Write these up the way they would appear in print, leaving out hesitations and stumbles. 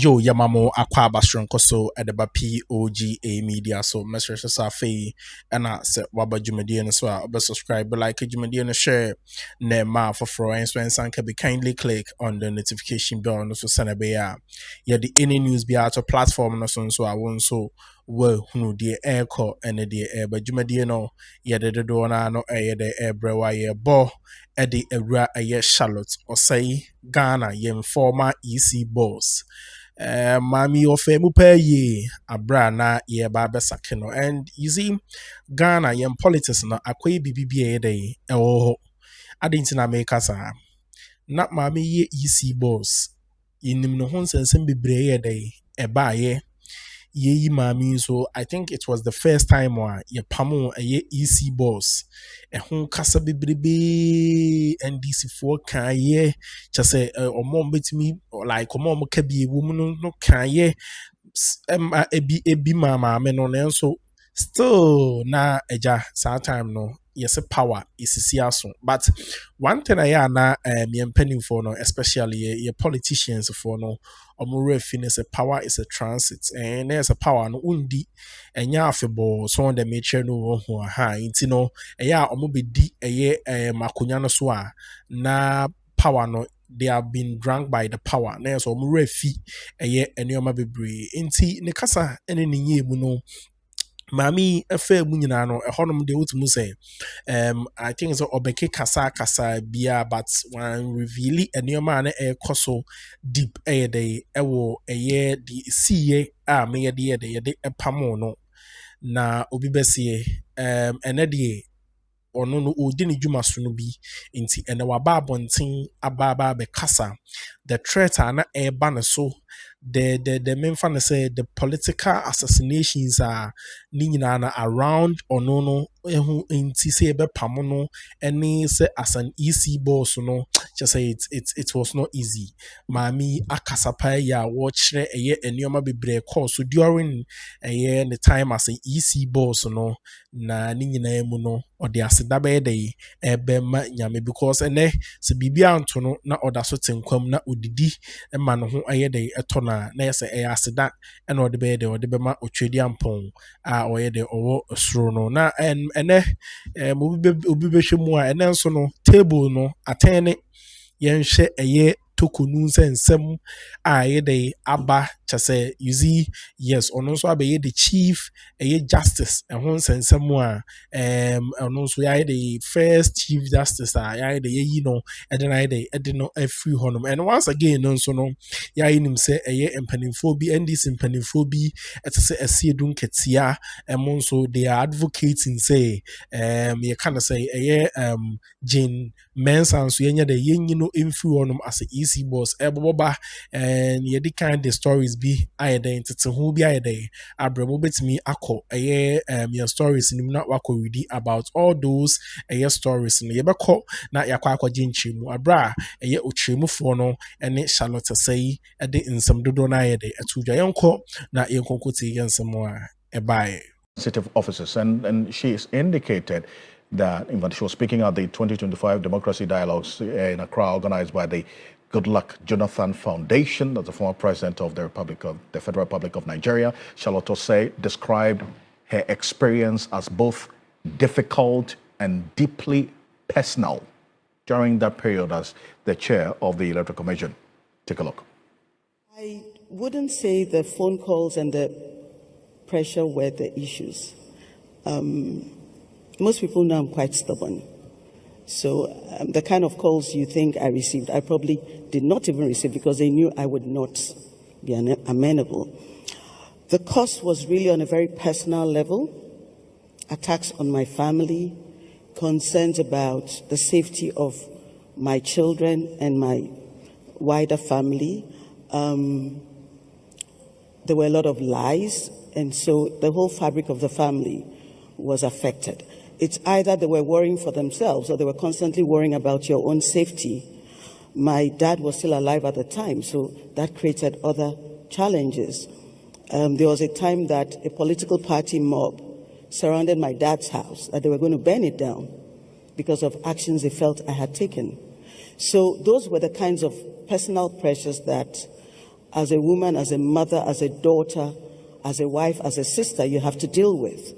Yo, Yamamo Aqua Bastroncoso at the POGA Media. So, Message Safi and I said, Waba Jumadian as well. But subscribe, like Jumadian share. Nema for friends when San can be kindly click on the notification bell. No, so Sanabea. Yeah, the any news be out of platform. No, so I won't so well, who the air call and the air. But Jumadiano, yeah, the door no air the air brewa, yeah, bo. Eddie Ebra, a Charlotte, Osei, Ghana, yem former EC boss. Mami ofe mupeyi abra na ye ba sakeno, and you see Ghana yem politics no akwe BBA day ewo adinti na make sa na mami ye EC boss inim no ho nsensem bebre ye day eba ye ye mami. So I think it was the first time ye pamo ye EC boss ho kasa bebrebe NDC for kan ye just say omom betimi like omom ka bi woman no kan ye ebi mama me no nso still na eja some time no yes power is aso. But one thing I na me for no, especially your politicians for no omure finish power is a transit, and there's a power no undi enya afebo so on the nature no ho ha intino eya omobedi eye makonya no so a na power no they have been drunk by the power na so omure fi eye enioma bebre inti ne kasa ene ne yemu no Mami efe munyina no ehonom de wotumu say I think so obeke kasa bia, but when reveal enioma na ekoso deep de ewo eye di siye a me de epamo no na obi besie ene de ono no odi ne dwuma so no bi nti ene waba abonten ababa be kasa the threat na eba ne so the main fan say the political assassinations are ninyina around ono no ehu nti say be pamo no any say as an EC boss no just say it was not easy. Mami akasapa ya watch eye enioma bebre call so during the time as an EC boss no na ninyina emu no or the aseda be dey ebe ma nyame because ene se bibia anto no na oda so tenkwam na odidi ma no ho aye dey eto na yese aseda ena ode be dey ode be ma otwedi ampon a oye dey owo osuro no na ene obi be hwemu a ene nso no table no atene yenhwe eye tokunu nsensem a ye dey aba chase you see yes ono so abaye the chief eye justice ehon nsensem a ono so ya the first chief justice ya dey yi no eden ya dey no free honum. And once again no so no ya nim say eye empanimfo bi NDC empanimfo bi etese esiedun ketia so they are advocating say you kind say eye Jane Mensa so yenya dey yenyi no free honum as a EC boss eboba and ye the kind of stories be identity who be abrabo betimi akọ your stories nim na wako read about all those stories no ye beko na yakwa akwaje nchimu abra ochemu fo no ene Charlotte say de nsem dodo na atuja yenko na yenkonkoti yensem a ebae sensitive officers and she is indicated that in fact she was speaking at the 2025 Democracy Dialogues in Accra organized by the Goodluck Jonathan Foundation, that's the former president of the Federal Republic of Nigeria. Charlotte Osei described her experience as both difficult and deeply personal during that period as the chair of the Electoral Commission. Take a look. I wouldn't say the phone calls and the pressure were the issues. Most people know I'm quite stubborn. So the kind of calls you think I received, I probably did not even receive because they knew I would not be amenable. The cost was really on a very personal level. Attacks on my family, concerns about the safety of my children and my wider family. There were a lot of lies, and so the whole fabric of the family was affected. It's either they were worrying for themselves or they were constantly worrying about your own safety. My dad was still alive at the time, so that created other challenges. There was a time that a political party mob surrounded my dad's house, that they were going to burn it down because of actions they felt I had taken. So those were the kinds of personal pressures that as a woman, as a mother, as a daughter, as a wife, as a sister, you have to deal with.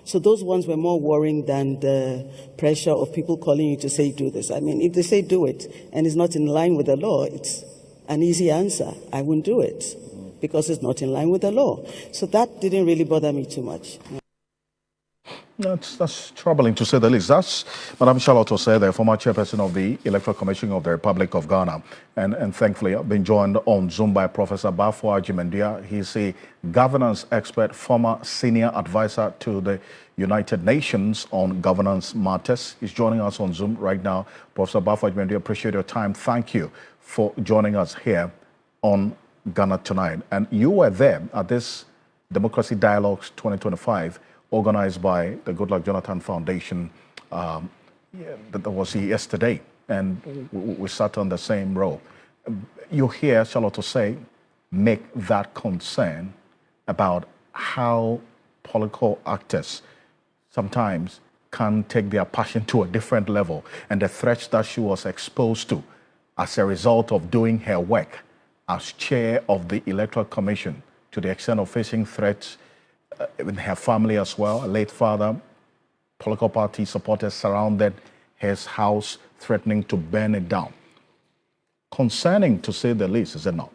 So those ones were more worrying than the pressure of people calling you to say, do this. I mean, if they say do it and it's not in line with the law, it's an easy answer. I wouldn't do it because it's not in line with the law. So that didn't really bother me too much. That's troubling to say the least. That's Madam Charlotte Osei, the former chairperson of the Electoral Commission of the Republic of Ghana. And thankfully, I've been joined on Zoom by Professor Bafo Agyemang. He's a governance expert, former senior advisor to the United Nations on governance matters. He's joining us on Zoom right now. Professor Bafo Agyemang, appreciate your time. Thank you for joining us here on Ghana Tonight. And you were there at this Democracy Dialogues 2025, organized by the Goodluck Jonathan Foundation. That was yesterday, and we sat on the same row. You hear Charlotte Osei make that concern about how political actors sometimes can take their passion to a different level, and the threats that she was exposed to as a result of doing her work as chair of the Electoral Commission, to the extent of facing threats in her family as well. A late father, political party supporters surrounded his house, threatening to burn it down. Concerning, to say the least, is it not?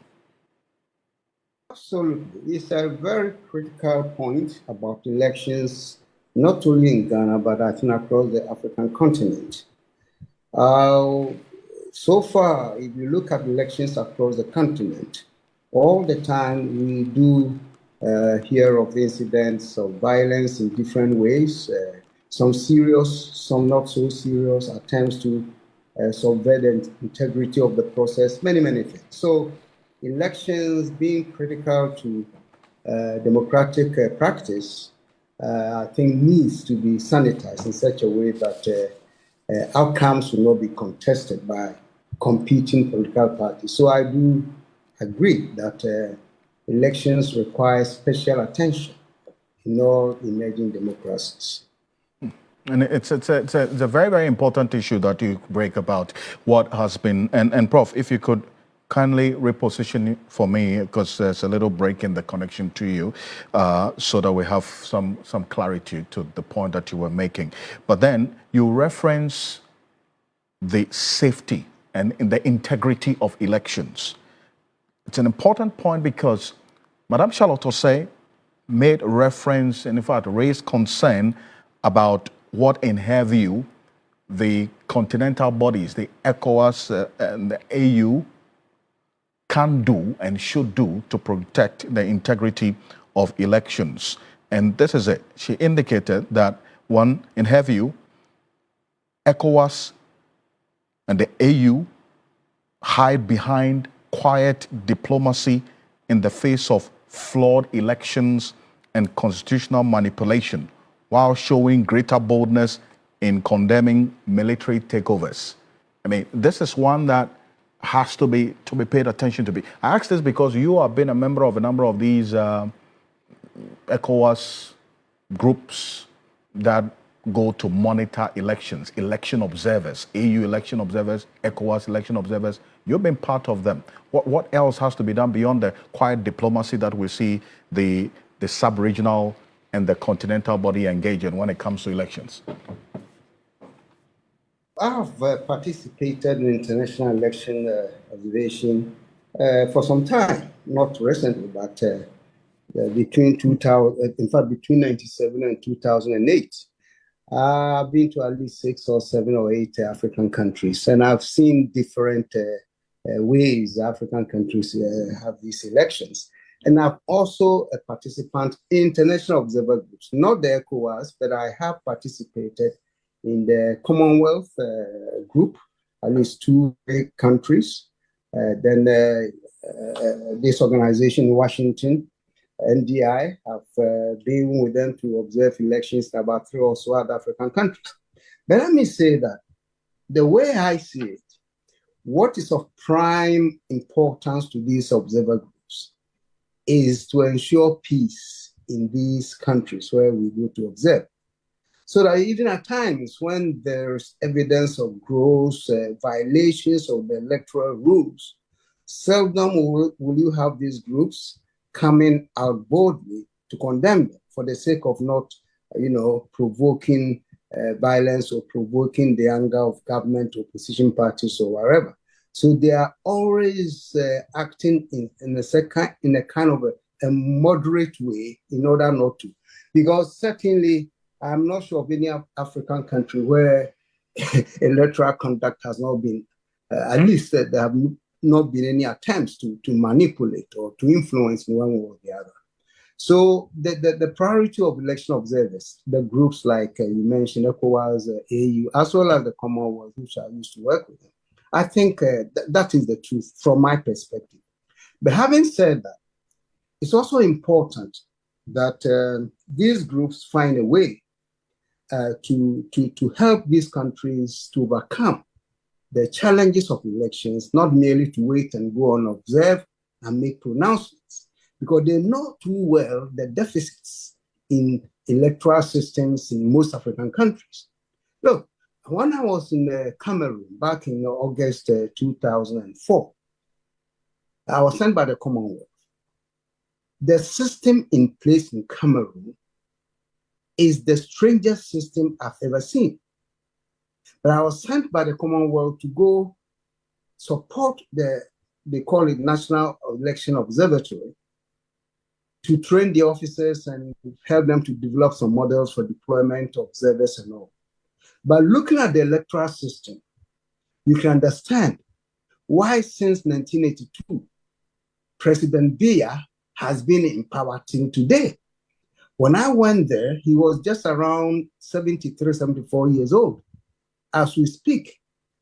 Absolutely. It's a very critical point about elections, not only in Ghana, but I think across the African continent. So far, if you look at elections across the continent, all the time we do hear of incidents of violence in different ways, some serious, some not so serious, attempts to subvert the integrity of the process, many, many things. So elections being critical to democratic practice, I think needs to be sanitized in such a way that outcomes will not be contested by competing political parties. So I do agree that elections require special attention in all emerging democracies. And it's a very, very important issue that you break about what has been, and Prof, if you could kindly reposition it for me, because there's a little break in the connection to you, so that we have some clarity to the point that you were making. But then you reference the safety and the integrity of elections. It's an important point because Madam Charlotte Osei made reference and in fact raised concern about what, in her view, the continental bodies, the ECOWAS and the AU, can do and should do to protect the integrity of elections. And this is it. She indicated that, one, in her view, ECOWAS and the AU hide behind quiet diplomacy in the face of flawed elections and constitutional manipulation, while showing greater boldness in condemning military takeovers. I mean, this is one that has to be paid attention to. I ask this because you have been a member of a number of these ECOWAS groups that go to monitor elections, election observers, AU election observers, ECOWAS election observers. You've been part of them. What else has to be done beyond the quiet diplomacy that we see the sub-regional and the continental body engage in when it comes to elections? I have participated in international election observation for some time, not recently, but between 1997 and 2008. I've been to at least 6 or 7 or 8 African countries, and I've seen different ways African countries have these elections. And I'm also a participant in international observer groups, not the ECOWAS, but I have participated in the Commonwealth group, at least 2 big countries. Then this organization in Washington, NDI, have been with them to observe elections in about 3 or so other African countries. But let me say that the way I see it, what is of prime importance to these observer groups is to ensure peace in these countries where we go to observe. So that even at times when there's evidence of gross violations of the electoral rules, seldom will you have these groups coming out boldly to condemn them for the sake of not, provoking violence or provoking the anger of government, opposition parties, or wherever. So they are always acting in a kind of a moderate way in order not to. Because certainly, I'm not sure of any African country where electoral conduct has not been, at least there have not been any attempts to manipulate or to influence in one way or the other. So the priority of election observers, the groups like you mentioned, ECOWAS, AU, as well as the Commonwealth, which I used to work with them, I think that is the truth from my perspective. But having said that, it's also important that these groups find a way to help these countries to overcome the challenges of elections, not merely to wait and go on observe and make pronouncements, because they know too well the deficits in electoral systems in most African countries. Look, when I was in Cameroon back in August 2004, I was sent by the Commonwealth. The system in place in Cameroon is the strangest system I've ever seen. But I was sent by the Commonwealth to go support they call it National Election Observatory, to train the officers and help them to develop some models for deployment of observers and all. But looking at the electoral system, you can understand why since 1982, President Biya has been in power till today. When I went there, he was just around 73, 74 years old. As we speak,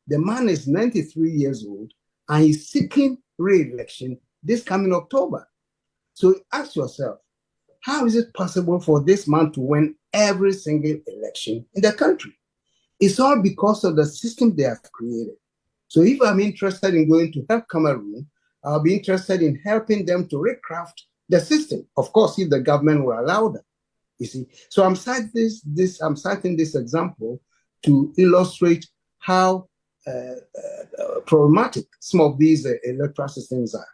the man is 93 years old and he's seeking re-election this coming October. So ask yourself, how is it possible for this man to win every single election in the country? It's all because of the system they have created. So if I'm interested in going to help Cameroon, I'll be interested in helping them to recraft the system. Of course, if the government will allow them, you see. So I'm citing this example to illustrate how problematic some of these electoral systems are.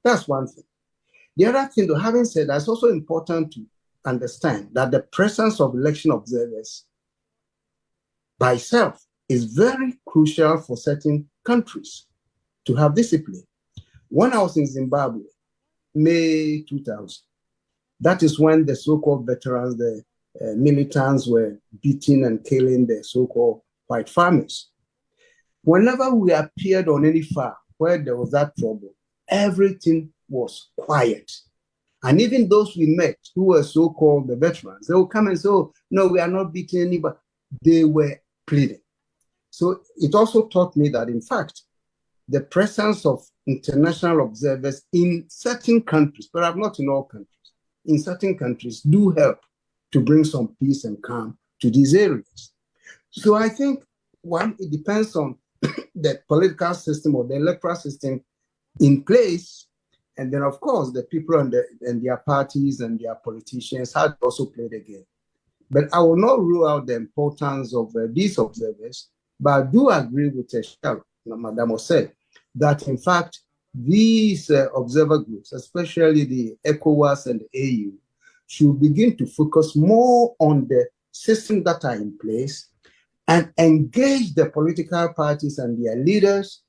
That's one thing. The other thing, though, having said that, it's also important to understand that the presence of election observers by itself is very crucial for certain countries to have discipline. When I was in Zimbabwe, May 2000, that is when the so-called veterans, the militants were beating and killing the so-called white farmers. Whenever we appeared on any farm where there was that trouble, everything was quiet. And even those we met who were so-called the veterans, they would come and say, oh, no, we are not beating anybody. They were pleading. So it also taught me that, in fact, the presence of international observers in certain countries, perhaps not in all countries, in certain countries do help to bring some peace and calm to these areas. So I think, one, it depends on the political system or the electoral system in place. And then, of course, the people and their parties and their politicians have also played the game. But I will not rule out the importance of these observers, but I do agree with Madam Osei, that in fact, these observer groups, especially the ECOWAS and the AU, should begin to focus more on the systems that are in place and engage the political parties and their leaders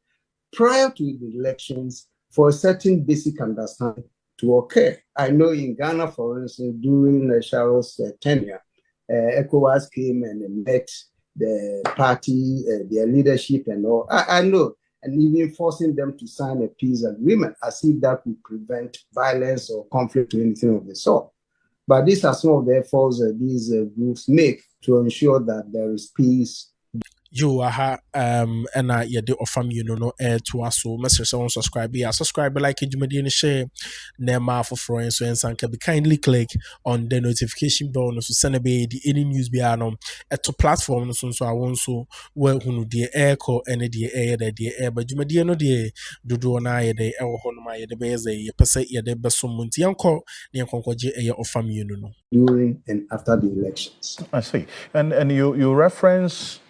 prior to the elections for a certain basic understanding to occur. I know in Ghana, for instance, during Charles' tenure, ECOWAS came and met the party, their leadership and all. I know, and even forcing them to sign a peace agreement as if that would prevent violence or conflict or anything of the sort. But these are some of the efforts these groups make to ensure that there is peace. You aha and yeah the ofam no to us so message on subscribe like it share nema for friends so and can be kindly click on the notification bell no so send be the any news be anom to platform no so I want so where hunu the air call and the air but jumadi no the dodo na ye the e ho no ma ye the be ye pese ye the beso munti yanko ne yankonkoje e ofam no during and after the elections. I see. And you reference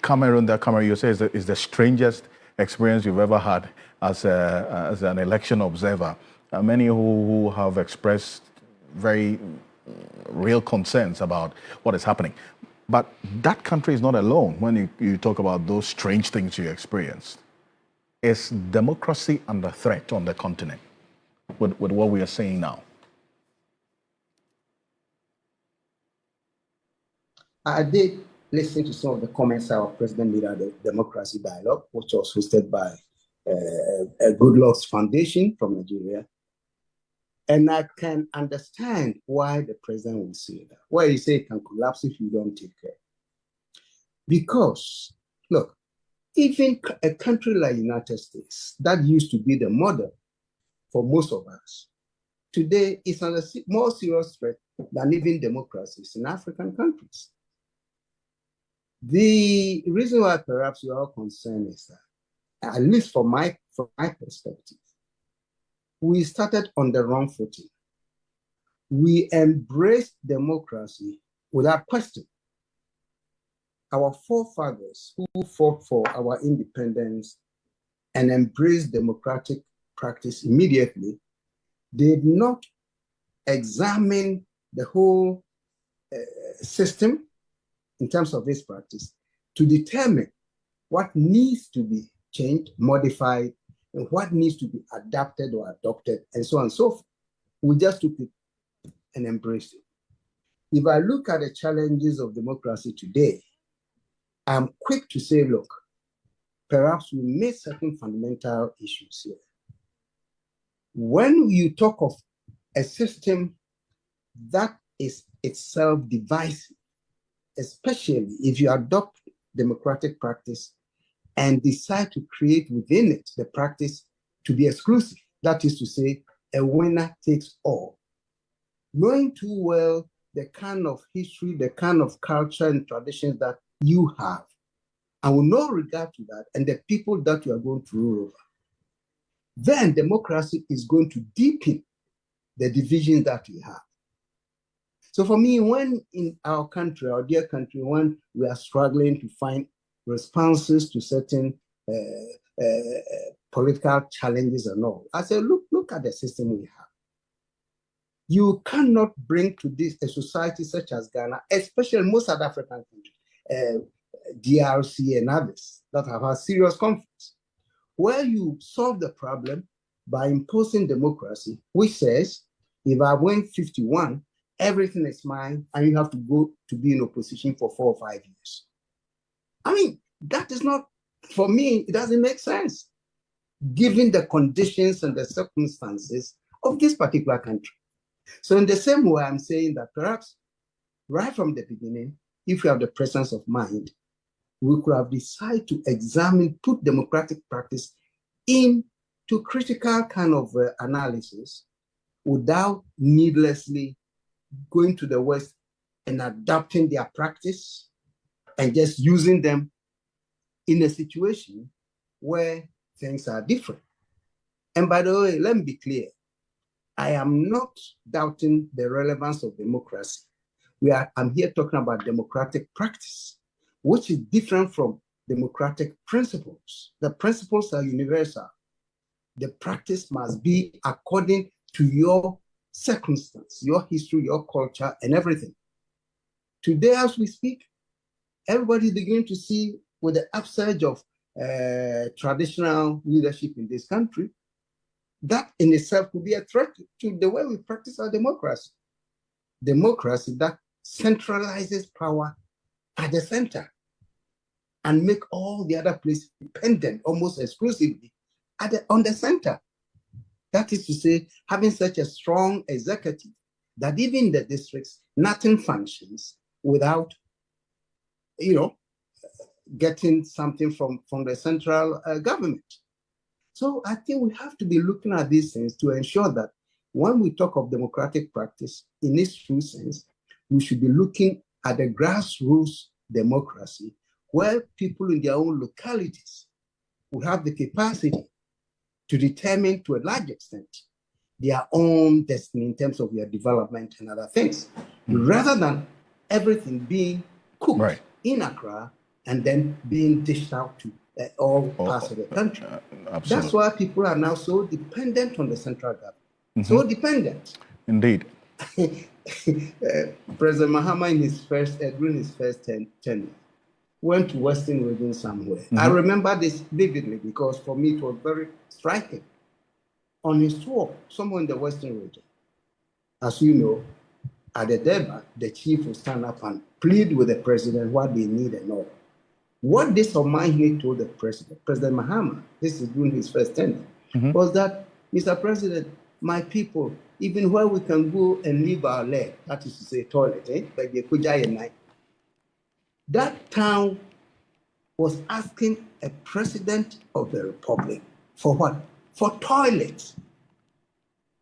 Cameroon, you say is the strangest experience you've ever had as an election observer. Many who have expressed very real concerns about what is happening. But that country is not alone when you talk about those strange things you experienced. Is democracy under threat on the continent with what we are seeing now? I did listen to some of the comments our president made at the Democracy Dialogue, which was hosted by a Goodluck's Foundation from Nigeria. And I can understand why the president will say that. Why he say it can collapse if you don't take care. Because, look, even a country like the United States, that used to be the model for most of us, today is under more serious threat than even democracies in African countries. The reason why perhaps you are concerned is that, at least from my perspective, we started on the wrong footing. We embraced democracy without question. Our forefathers who fought for our independence and embraced democratic practice immediately did not examine the whole system in terms of this practice to determine what needs to be changed, modified, and what needs to be adapted or adopted, and so on and so forth. We just took it and embraced it. If I look at the challenges of democracy today, I'm quick to say, look, perhaps we missed certain fundamental issues here. When you talk of a system that is itself divisive, especially if you adopt democratic practice and decide to create within it the practice to be exclusive, that is to say, a winner takes all. Knowing too well the kind of history, the kind of culture and traditions that you have, and with no regard to that, and the people that you are going to rule over, then democracy is going to deepen the division that we have. So for me, when in our country, our dear country, when we are struggling to find responses to certain political challenges and all, I say, look at the system we have. You cannot bring to this a society such as Ghana, especially most South African countries, DRC and others that have had serious conflicts, where you solve the problem by imposing democracy, which says, if I win 51, everything is mine, and you have to go to be in opposition for 4 or 5 years. I mean, that is not, for me, it doesn't make sense, given the conditions and the circumstances of this particular country. So in the same way, I'm saying that perhaps right from the beginning, if we have the presence of mind, we could have decided to examine, put democratic practice into critical kind of analysis without needlessly going to the West and adopting their practice and just using them in a situation where things are different. And by the way, let me be clear. I am not doubting the relevance of democracy. I'm here talking about democratic practice, which is different from democratic principles. The principles are universal. The practice must be according to your circumstance, your history, your culture, and everything. Today, as we speak, everybody is beginning to see with the upsurge of traditional leadership in this country, that in itself could be a threat to the way we practice our democracy. Democracy that centralizes power at the center and make all the other places dependent almost exclusively on the center. That is to say, having such a strong executive that even in the districts, nothing functions without, getting something from the central government. So I think we have to be looking at these things to ensure that when we talk of democratic practice in its true sense, we should be looking at the grassroots democracy where people in their own localities will have the capacity to determine to a large extent their own destiny in terms of their development and other things, rather than everything being cooked in Accra and then being dished out to all parts of the country. Absolutely. That's why people are now so dependent on the central government. So dependent. Indeed. President Mahama during his first tenure went to Western region somewhere. I remember this vividly because for me it was very striking. On his tour, somewhere in the Western region, as you know, at the Durban, the chief will stand up and plead with the president what they need and all. What this Omahini told the president, President Mahama, this is during his first tenure, was that, Mr. President, my people, even where we can go and leave our leg, that is to say toilet, like the Kujaya night, that town was asking a president of the republic for what? For toilets.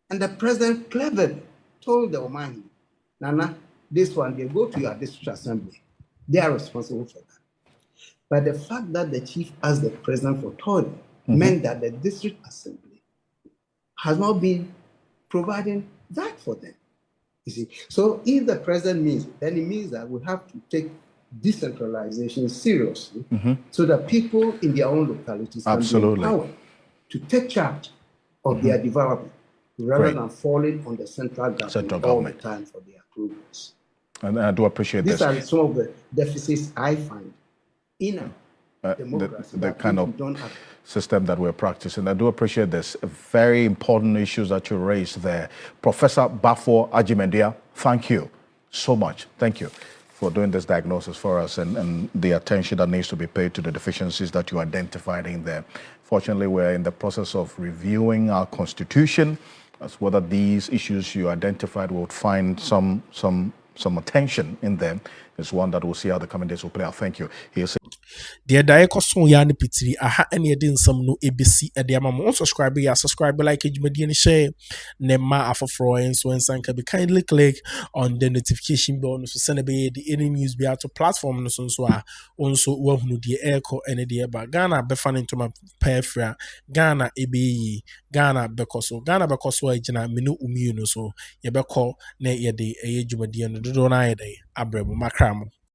And the president cleverly told the Omahini, Nana, this one, they go to your district assembly. They are responsible for that. But the fact that the chief asked the president for toilet meant that the district assembly has not been providing that for them. You see, so if the president means it, then it means that we have to take decentralization seriously so that people in their own localities can be empowered to take charge of their development rather than falling on the central government all the time for their approvals. And I do appreciate These are some of the deficits I find in democracy, the kind of system that we're practicing. I do appreciate this. Very important issues that you raised there. Professor Bafo Agyemedia, thank you so much. Thank you for doing this diagnosis for us and the attention that needs to be paid to the deficiencies that you identified in there. Fortunately, we're in the process of reviewing our constitution as whether these issues you identified will find some attention in them. It's one that we'll see how the coming days will play out. Thank you. Here's deɛ daeɛ kɔ so ya ne pitiri aha ɛne ɛde nsɛm no ebesi ɛde ama mo subscribe ya subscribe like dwumadie ne share ne ma afoforo nso nsanka be kindly click on the notification bell no so send be the any news be out to platform no so nso a onso wahunu deɛ ɛkɔ ɛne deɛ ba Ghana be fan into my perfra Ghana ebeyi Ghana bekoso agina menu umiu no so ye bekɔ na ye de ɛyɛ dwumadie no dodo na ye de abrɛbo makramo